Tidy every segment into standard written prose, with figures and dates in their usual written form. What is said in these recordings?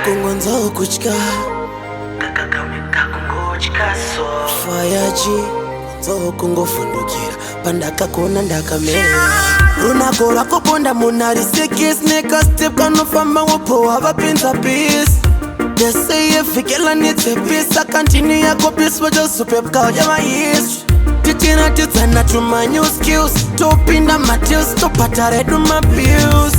Kungonzo kuchka Fayaji Zo kungo fundukira Pandaka kona ndakamera Runakora kuponda munari sikis Neka step kanofamba wapo wabapinza peace They say if you kill and it's a piece I continue ya go peace for just super cause my history Teaching at it and to my new skills Top in the materials to patare to my bills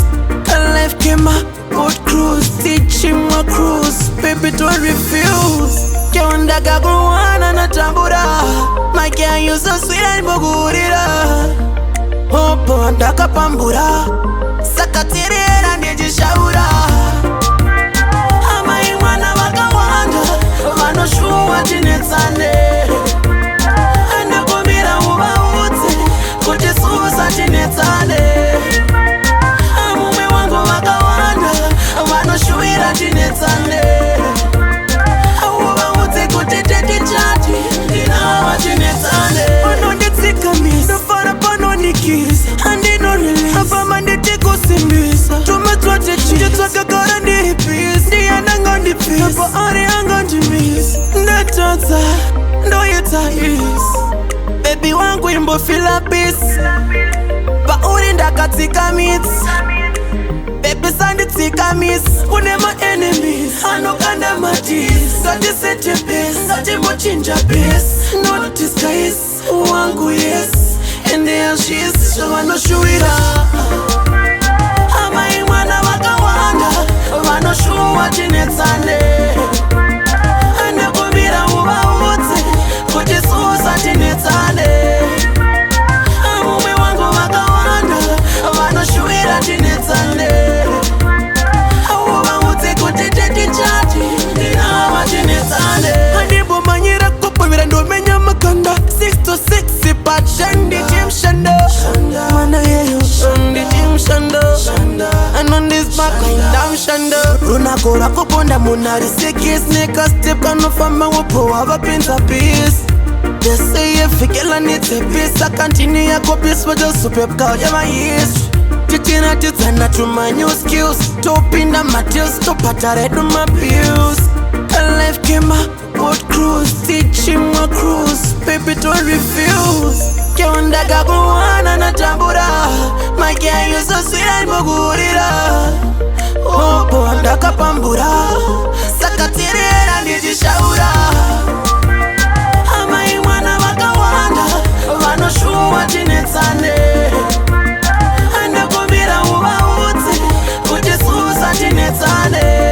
A life came up, boat cruise Teaching my cruise, baby don't refuse Kionda gaguana na tambura My girl you so sweet and bogurira Hopo andaka pambura Sakatirera nejishaura Vanoshuwa tinetsane Anakomira uvaudzi kuti susa tinetsane Mume wangu vakawanda vanoshuwira tinetsane Uvaudzi kuti tetichati ndinava tinetsane Vanonditsikamisira nofara panonikisa Handinorilisa apama nditikusimbisa Tumetwatechi nditsvakagara ndiri peace Ndiyananga ndipisa Apa ari anga ndimisa Ndatadza ndoita is Baby wangu imbofila peace Pauri ndakatsika mitsi Baby sanditsika miss Une ma enemies Anokanda matis Ngatisete base Ngatimochinja base Not disguise Wangu yes And there she is Vanoshuwira Amai mwana vakawanda Vanoshuwa tinetsane Anakomira uvaudzi kuti susa tinetsane Mume wangu vakawanda vanoshuwira tinetsane Uvaudzi kuti tetichati ndinava tinetsane Andibomanyira kupovira ndomenya makanda 6 to 6 pachandi chimshando Mana yeyo ndi chimshando And on this back I'm shando Runakora kuponda munari sikis Neka step kanofamba wapo wabapinza peace They say if you kill and it's a piece I continue ya go peace for just super cause my history Teaching at it and to my new skills Top in the materials to patare to my bills A life came up, boat cruise Teaching my cruise, baby don't refuse Kionda gaguana na tambura My girl you so sweet and bogurira Hopo andaka pambura Sakatirera ndijishaura Amai mwana vakawanda Vanoshuwa tinetsane Anakomira uvaudzi kuti susa tinetsane